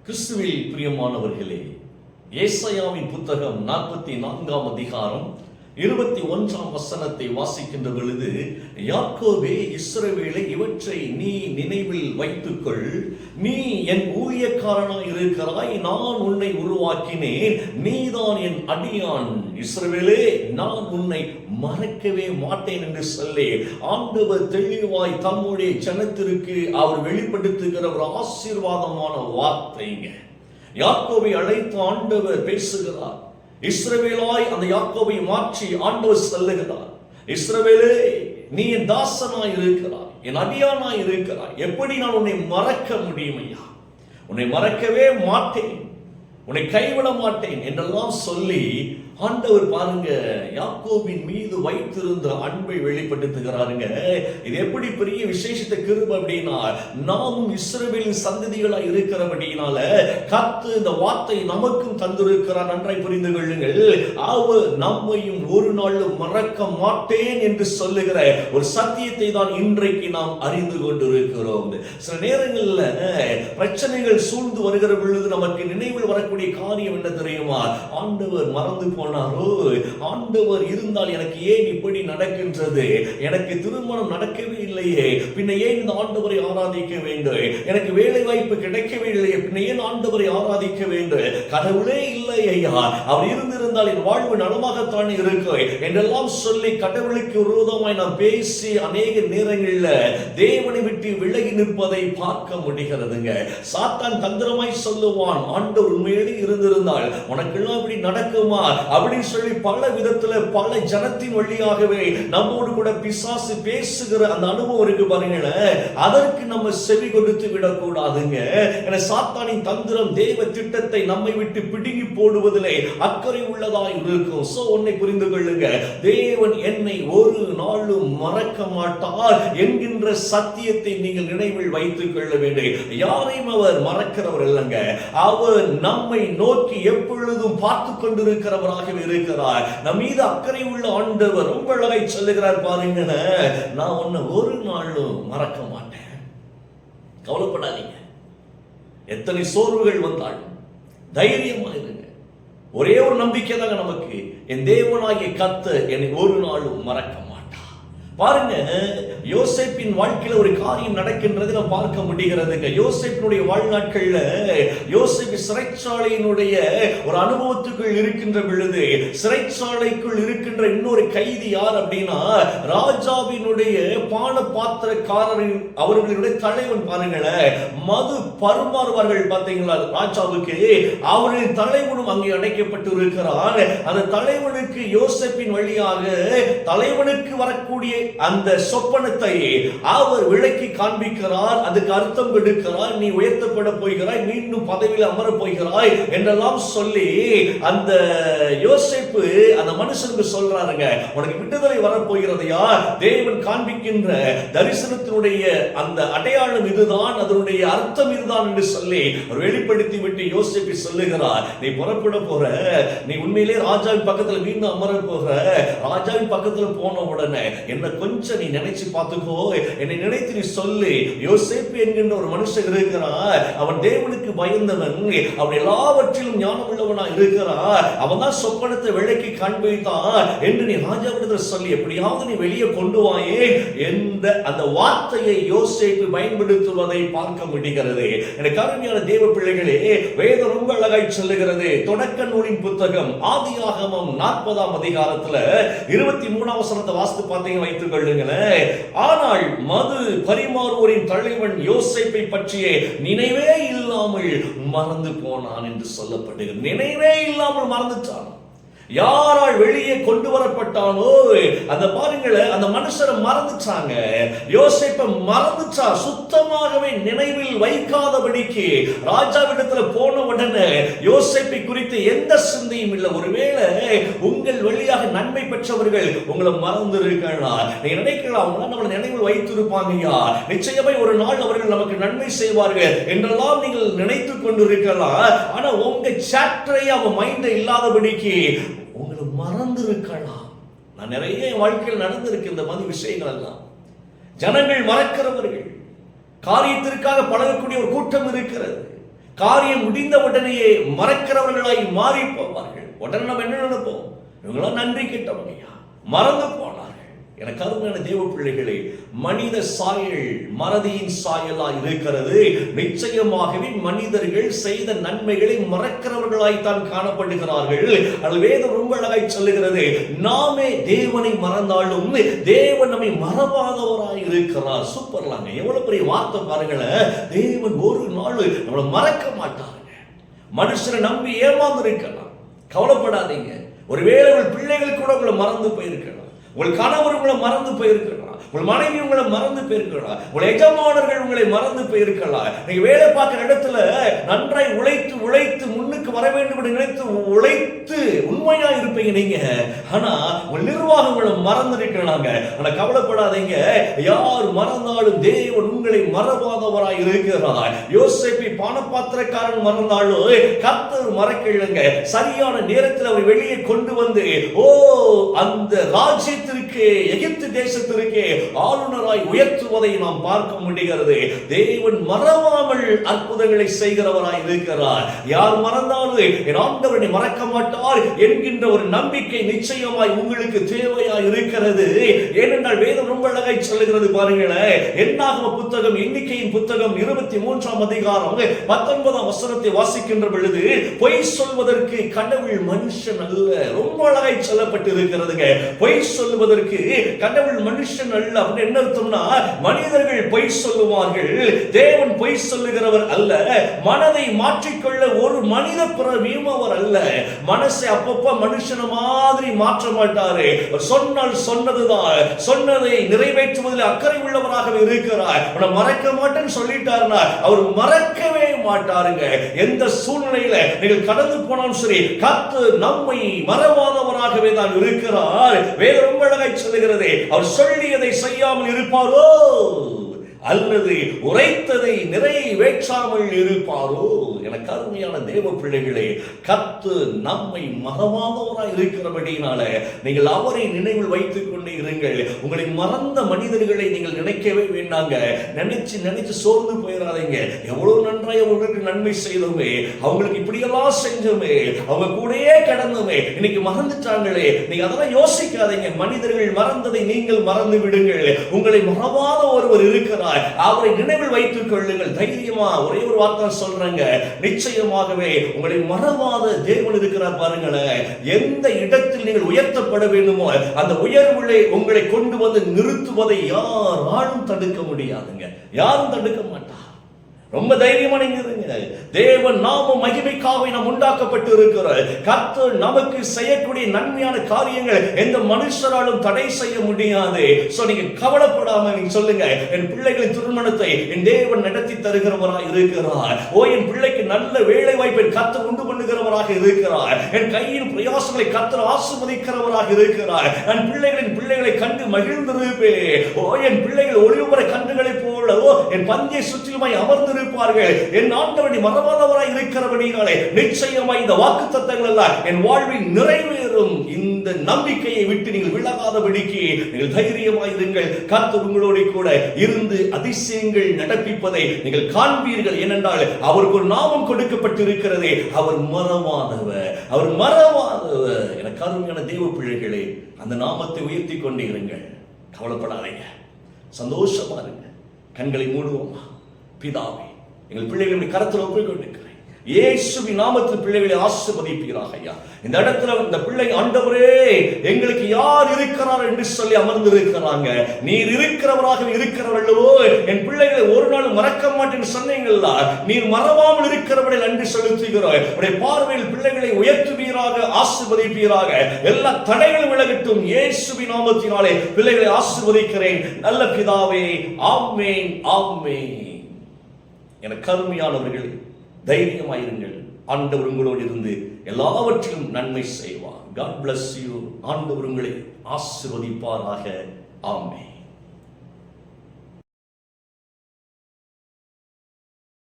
கிறிஸ்துவில் பிரியமானவர்களே, ஏசாயாவின் புத்தகம் 44ஆம் அதிகாரம் 21ஆம் வசனத்தை வாசிக்கின்ற பொழுது, யாக்கோபே, இஸ்ரவேலே, இவற்றை நீ நினைவில் வைத்துக்கொள். நீ என் ஊழியக்காரனாய் இருக்கிறாய். நான் உன்னை உருவாக்கினேன். நீதான் என் அடியான். இஸ்ரவேலே, நான் உன்னை மறக்கவே மாட்டேன் என்று சொல்லி ஆண்டவர் தெளிவாய் தம்முடைய ஜனத்திற்கு அவர் வெளிப்படுத்துகிற ஒரு ஆசீர்வாதமான வார்த்தைங்க. யாக்கோபை அழைத்து ஆண்டவர் பேசுகிறார். இஸ்ரவேலாய் அந்த யாக்கோபை மாற்றி ஆண்டவர் சொல்லுகிறார், இஸ்ரவேலே, நீ என் தாசனாய் இருக்கிறாய், என் அடியானாய் இருக்கிறாய். எப்படி நான் உன்னை மறக்க முடியும் ஐயா? உன்னை மறக்கவே மாட்டேன், உன்னை கைவிட மாட்டேன் என்றெல்லாம் சொல்லி ஆண்டவர் பாருங்க யாக்கோபின் மீது வைத்திருந்த அன்பை வெளிப்படுத்துகிறாருங்க. இது எப்படி பெரிய விசேஷத்தை கிருபை அப்படின்னா, நாமும் இஸ்ரவேலின் சந்ததிகளாய் இருக்கிறபடினால கர்த்தர் இந்த வார்த்தை நமக்கும் தந்திருக்கிறார். நன்றாய் புரிந்து கொள்ளுங்கள். அவர் நம்மையும் ஒரு நாளும் மறக்க மாட்டேன் என்று சொல்லுகிற ஒரு சத்தியத்தை தான் இன்றைக்கு நாம் அறிந்து கொண்டிருக்கிறோம். சில நேரங்களில் பிரச்சனைகள் சூழ்ந்து வருகிற பொழுது நமக்கு நினைவில் வரக்கூடிய காரியம் என்ன தெரியுமா? ஆண்டவர் மறந்து போனாரோ, ஆண்டவர் இருந்தால் எனக்கு ஏன் இப்படி நடக்கின்றது? எனக்கு திருமணம் நடக்கவே இல்லையே, பின்ன ஏன் இந்த ஆண்டவரை ஆராதிக்க வேண்டும்? எனக்கு வேலை வாய்ப்பு கிடைக்கவே இல்லையே, பின்ன ஏன் ஆண்டவரை ஆராதிக்க வேண்டும்? கடவுளே இல்லை ஐயா, அவர் இருந்திருந்தால் என் வாழ்வு நலமாகத்தான் இருக்கு என்றெல்லாம் சொல்லி கடவுளுக்கு விரோதமாய் நாம் பேசி அநேக நேரங்களில் தேவனை விட்டு விலகி நிற்பதை பார்க்க முடிகிறதுங்க. சாத்தான் தந்திரமாய் சொல்லுவான், ஆண்டவர் உண்மையிலே இருந்திருந்தால் உனக்கெல்லாம் இப்படி நடக்குமா அப்படின்னு சொல்லி பல விதத்துல பல ஜனத்தின் வழியாகவே நம்மோடு கூட பிசாசு பேசுகிற அந்த அனுபவம் இருக்கு பாருங்களேன். அதற்கு நம்ம செவி கொடுத்து விடக்கூடாதுங்க. சாத்தானின் தந்திரம் தேவ திட்டத்தை நம்மை விட்டு பிடுங்கி போடுவதிலே அக்கறை உள்ளதாய் இருக்கும். சோ ஒன்னை புரிந்து கொள்ளுங்க, தேவன் என்னை ஒரு நாளும் மறக்க மாட்டார் என்கின்ற சத்தியத்தை நீங்கள் நினைவில் வைத்துக் கொள்ள வேண்டும். யாரையும் அவர் மறக்கிறவர் இல்லைங்க. அவர் நம்மை நோக்கி எப்பொழுதும் பார்த்து கொண்டிருக்கிறவராக இருக்கிறார். நம் மீது அக்கறை உள்ள ஆண்டவர் ரொம்ப அழகாய் சொல்லுகிறார் பாருங்க, நான் உன்னை ஒரு நாளும் மறக்க மாட்டேன். கவலைப்படாதீங்க. எத்தனை சோர்வுகள் வந்தாலும் தைரியமா இருங்க. ஒரே ஒரு நம்பிக்கை தாங்க நமக்கு, என் தேவனாகிய கர்த்தர் என்னை ஒரு நாளும் மறக்க மாட்டார். பாருங்க, யோசேப்பின் வாழ்க்கையில ஒரு காரியம் நடக்கின்றது நாம் பார்க்க முடிகிறதுங்க. யோசேப்பினுடைய வாழ்நாட்கள்ல யோசேப்பு சிறைச்சாலையினுடைய ஒரு அனுபவத்துக்குள் இருக்கின்ற பொழுது, சிறைச்சாலைக்குள் இருக்கின்ற இன்னொரு கைதி யார் அப்படின்னா, ராஜாவினுடைய பான பாத்திரக்காரரின் அவர்களுடைய தலைவன். பாருங்களேன், மது பருமாறுவார்கள் பார்த்தீங்களா ராஜாவுக்கு, அவரின் தலைவனும் அங்கே அடைக்கப்பட்டு இருக்கிறார். அந்த தலைவனுக்கு யோசேப்பின் வழியாக தலைவனுக்கு வரக்கூடிய அந்த சொப்பனத்தை அவர் விளக்கி காண்பிக்கிறார். அதுக்கு அர்த்தம் கொடுக்கிறார். நீ உயர்த்தப்பட போகிறாய், மீண்டும் பதவியில் அமர போகிறாய் என்றெல்லாம் சொல்லி அந்த யோசேப்பு அந்த மனுஷனுக்கு சொல்றாருங்க, உனக்கு விடுதலை வரப்போகிறதையா, தேவன் காண்பிக்கின்ற தரிசனத்தினுடைய அந்த அடையாளம் இதுதான், அதனுடைய அர்த்தம் இதுதான் என்று சொல்லி அவர் வெளிப்படுத்தி விட்டு யோசேப்பு சொல்லுகிறார், நீ புறப்பட போற, நீ உண்மையிலே ராஜாவின் பக்கத்தில் மீண்டும் அமர போற. ராஜாவின் பக்கத்தில் போன உடனே என்ன கொஞ்சம் நீ நினைச்சு பார்த்துக்கோ, என்னை நினைத்து நீ சொல்லு. யோசேப்பு என்கின்ற ஒரு மனுஷன் இருக்கிறார், அவன் தேவனுக்கு பயந்தவன், அவன் எல்லாவற்றிலும் ஞானம் உள்ளவனா இருக்கிறார், அவன் தான் சொப்பனத்தை விளக்கி காண்பித்தான் என்று நீ ராஜாவிடத்தில் சொல்லி எப்படியாவது நீ வெளியே கொண்டு வாயே என்ற அந்த வார்த்தையை யோசேப்பு பயன்படுத்துவதை பார்க்க முடிகிறது. எனக்கு அருமையான தேவ பிள்ளைகளே, வேதம் ரொம்ப அழகாய் சொல்லுகிறது. தொடக்க நூலின் புத்தகம் ஆதியாகமம் 40ஆம் அதிகாரத்துல 23ஆம் வசனத்தை வாசித்து பார்த்தீங்க வைத்துக் கொள்ளுங்களேன். ஆனால் மது பரிமாறுவோரின் தலைவன் யோசேப்பை பற்றிய நினைவே இல்லாமல் மறந்து போனான் என்று சொல்லப்படுகிறது. நினைவே இல்லாமல் மறந்துட்டான். யாரால் வெளியே கொண்டு வரப்பட்டானோ அந்த பாருங்களேன், அந்த மனுஷரை மறந்துச்சாங்க. யோசேப்பை மறந்துச்சா, சுத்தமாகவே நினைவில் வைக்காதபடிக்கு ராஜாவிடத்துல போன உடனே யோசேப்பை குறித்து எந்த சிந்தையும் இல்லை. ஒருவேளை உங்கள் வழியாக நன்மை பெற்றவர்கள் உங்களை மறந்து இருக்கலாம். நீங்க நினைக்கலாம், அவங்க நம்மளை நினைவில் வைத்திருப்பாங்கயா, நிச்சயமா ஒரு நாள் அவர்கள் நமக்கு நன்மை செய்வார்கள் என்றெல்லாம் நீங்கள் நினைத்துக் கொண்டிருக்கலாம். ஆனா உங்க சாப்டரை அவங்க மைண்ட இல்லாதபடிக்கு உங்களை மறந்து இருக்கலாம். நான் நிறைய வாழ்க்கையில் நடந்திருக்கு இந்த மாதிரி விஷயங்கள் எல்லாம். ஜனங்கள் மறக்கிறவர்கள், காரியத்திற்காக பழகக்கூடிய ஒரு கூட்டம் இருக்கிறது. காரியம் முடிந்த உடனேயே மறக்கிறவர்களாய் மாறி போவார்கள். உடனே நம்ம என்ன நினைப்போம்? இவங்களாம் நன்றி கிட்டவங்கயா, மறந்து போனார்கள். எனக்கு அருமையான தேவ பிள்ளைகளே, மனித சாயல் மறதியின் சாயலா இருக்கிறது. நிச்சயமாகவே மனிதர்கள் செய்த நன்மைகளை மறக்கிறவர்களாய்த்தான் காணப்படுகிறார்கள். அது வேதம் ரொம்ப அழகாய் சொல்லுகிறது, நாமே தேவனை மறந்தாலும் தேவன் நம்மை மறவாதவராய் இருக்கிறார். சூப்பர்லாங்க, எவ்வளவு பெரிய வார்த்தை பாருங்களேன். தேவன் ஒரு நாள் நம்மளை மறக்க மாட்டாருங்க. மனுஷனை நம்பி ஏமாந்து இருக்கலாம், கவலைப்படாதீங்க. ஒருவேளை உங்கள் பிள்ளைகள் கூட உங்களை மறந்து போயிருக்கலாம், உங்கள் கணவர் உங்களை மறந்து போயிருக்கலாம், உங்கள் மனைவி உங்களை மறந்து போயிருக்கலாம், உங்கள் எஜமானர்கள் உங்களை மறந்து போயிருக்கலாம். நீங்க வேலை பார்க்கிற இடத்துல நன்றாய் உழைத்து உழைத்து முன்னுக்கு வர வேண்டும் என்று நினைத்து உழைத்து உண்மையா இருப்பீங்க நீங்க. ஆனா உங்கள் நிர்வாகம் உங்களை மறந்து இருக்கலாங்க. ஆனா கவலைப்படாதீங்க, யார் மறந்தாலும் தேவன் உங்களை மறவாதவராய் இருக்கிறார். யோசேப்பை பானபாத்திரக்காரன் மறந்தாலும் கர்த்தர் மறக்கலைங்க. சரியான நேரத்தில் அவர் வெளியே கொண்டு வந்து அந்த ராஜ்யத்திற்கு, எகிப்து தேசத்திற்கு ஆளுநராய் உயர்த்துவதை நாம் பார்க்க முடிகிறது. தேவன் மறவாமல் அற்புதங்களை செய்கிறவராய் இருக்கிறார். யார் மறந்தாலும் என் ஆண்டவரை மறக்க மாட்டார் என்கின்ற ஒரு நம்பிக்கை நிச்சயமாய் உங்களுக்கு தேவையாய் இருக்கிறது. ஏனென்றால் வேதம் ரொம்ப அழகாய் சொல்லுகிறது பாருங்களேன். என்னாகம புத்தகம், எண்ணிக்கையின் புத்தகம் 23ஆம் அதிகாரம் 19ஆம் வசனத்தை வாசிக்கின்ற பொழுது, பொய் சொல்வதற்கு கடவுள் மனுஷன் அல்ல. ரொம்ப அழகாய் சொல்லப்பட்டு இருக்கிறதுங்க. பொய் சொல்வதற்கு கடவுள் மனுஷன் அல்ல. அப்படின்னு என்ன அர்த்தம்னா, மனிதர்கள் பொய் சொல்லுவார்கள், தேவன் பொய் சொல்லுகிறவர் அல்ல. மனதை மாற்றிக்கொள்ள ஒரு மனித பிறவியும் அவர் அல்ல. மனசை அப்பப்ப மனுஷன மாதிரி மாற்ற மாட்டாரு. சொன்னால் சொன்னதுதான், சொன்னதை நிறைவேற்றுவதில் அக்கறை உள்ளவராக இருக்கிறார். மறக்க மாட்டேன்னு சொல்லிட்டாருன்னா அவர் மறக்கவே மாட்டாருங்க. எந்த சூழ்நிலையில நீங்கள் கடந்து போனாலும் சரி, கர்த்தர் நம்மை மறவாதவராகவே தான் இருக்கிறார். வேதம் ரொம்ப அழகாய் சொல்லுகிறது, அவர் சொல்லியதை செய்யாமல் இருப்பாரோ அல்லது உரைத்ததை நிறைவேற்றாமல் இருப்பாரோ. எனக்கு அருமையான தேவ பிள்ளைகளே, கர்த்தர் நம்மை மறவாதவராய் இருக்கிறபடினால நீங்கள் அவரை நினைவில் வைத்துக் கொண்டே இருங்கள். உங்களை மறந்த மனிதர்களை நீங்கள் நினைக்கவே வேண்டாங்க. நினைச்சு நினைச்சு சோர்ந்து போயிடாதீங்க. எவ்வளவு நன்றாய் அவங்களுக்கு நன்மை செய்தோமே, அவங்களுக்கு இப்படியெல்லாம் செஞ்சோமே, அவங்க கூடயே கடந்தோமே, இன்னைக்கு மறந்துட்டாங்களே, நீங்க அதெல்லாம் யோசிக்காதீங்க. மனிதர்கள் மறந்ததை நீங்கள் மறந்து விடுங்கள். உங்களை மறவாத ஒருவர் இருக்கிறார், அவரை நினைவில் வைத்துக் கொள்ளுங்கள். தைரியமா ஒரே ஒரு வார்த்தை சொல்றாங்க, நிச்சயமாகவே உங்களை மறவாத தேவன் இருக்கிறார். பாருங்களேன், எந்த இடத்தில் நீங்கள் உயர்த்தப்பட வேண்டுமோ அந்த உயர்வுகளை உங்களை கொண்டு வந்து நிறுத்துவதை யாராலும் தடுக்க முடியாதுங்க. யாரும் தடுக்க மாட்டார். ரொம்ப தைரியமா நீங்க இருங்க. தேவன் நாம மகிமைக்காக நாம் உண்டாக்கப்பட்டு இருக்கிறோம். கர்த்தர் நமக்கு செய்யக்கூடிய நன்மையான காரியங்கள் எந்த மனுஷராலும் தடை செய்ய முடியாது. சோ நீங்க கவலைப்படாம நீங்க சொல்லுங்க, என் பிள்ளைகளின் திருமணத்தை என் தேவன் நடத்தி தருகிறவராக இருக்கிறார். என் பிள்ளைக்கு நல்ல வேலை வாய்ப்பை கர்த்தர் உண்டு பண்ணுகிறவராக இருக்கிறார். என் கையின் பிரயாசங்களை கர்த்தர் ஆசீர்வதிக்கிறவராக இருக்கிறார். என் பிள்ளைகளை கண்டு மகிழ்ந்திருப்பே. என் பிள்ளைகள் ஒளிவுற கன்றுகளை போல என் பந்தியை சுற்றிலுமாய் அமர்ந்து இருப்பார்கள். என் ஆண்டவரை மறவாதவராய் இருக்கிறபடினாலே நிச்சயமாய் இந்த வாக்குத்தத்தங்கள் எல்லாம் என் வாழ்வில் நிறைவேறும். இந்த நம்பிக்கையை விட்டு நீங்கள் விலகாதபடிக்கு நீங்கள் தைரியமாய் இருங்கள். கர்த்தர் உங்களோடு கூட இருந்து அதிசயங்கள் நடப்பிப்பதை நீங்கள் காண்பீர்கள். ஏனென்றால் அவருக்கு ஒரு நாமம் கொடுக்கப்பட்டு இருக்கிறது, அவர் மறவாதவர், அவர் மறவாதவர். எனக்கு அருமையான தேவ பிள்ளைகளே, அந்த நாமத்தை உயர்த்தி கொண்டே இருங்கள். கவலைப்படாதீங்க, சந்தோஷமா இருங்க. கண்களை மூடுவோமா? பிதாவே, எங்கள் பிள்ளைகளை கரத்தில் ஒப்புக்கொண்டிருக்கிறேன். இயேசுவின் நாமத்தில் பிள்ளைகளை ஆசீர்வதிப்பீராக ஐயா. இந்த இடத்துல இந்த பிள்ளை, ஆண்டவரே எங்களுக்கு யார் இருக்கிறார் என்று சொல்லி அமர்ந்திருக்கிறாங்க. நீர் இருக்கிறவராக இருக்கிறவர்களோ, என் பிள்ளைகளை ஒரு நாள் மறக்க மாட்டேன்னு சொன்னீங்களா, நீர் மறவாமல் இருக்கிறவர்கள் நன்றி செலுத்துகிறாய். உடைய பார்வையில் பிள்ளைகளை உயர்த்துவீராக, ஆசீர்வதிப்பீராக. எல்லா தடைகளும் விலகட்டும். இயேசுவின் நாமத்தினாலே பிள்ளைகளை ஆசீர்வதிக்கிறேன் நல்ல பிதாவே. ஆமென், ஆமென். எனக்கு அருமையானவர்களே, தைரியமாயிருங்கள். ஆண்டவர் உங்களோடு இருந்து எல்லாவற்றிலும் நன்மை செய்வார். God bless you. ஆண்டவர் உங்களை ஆசீர்வதிப்பாராக. ஆமென்.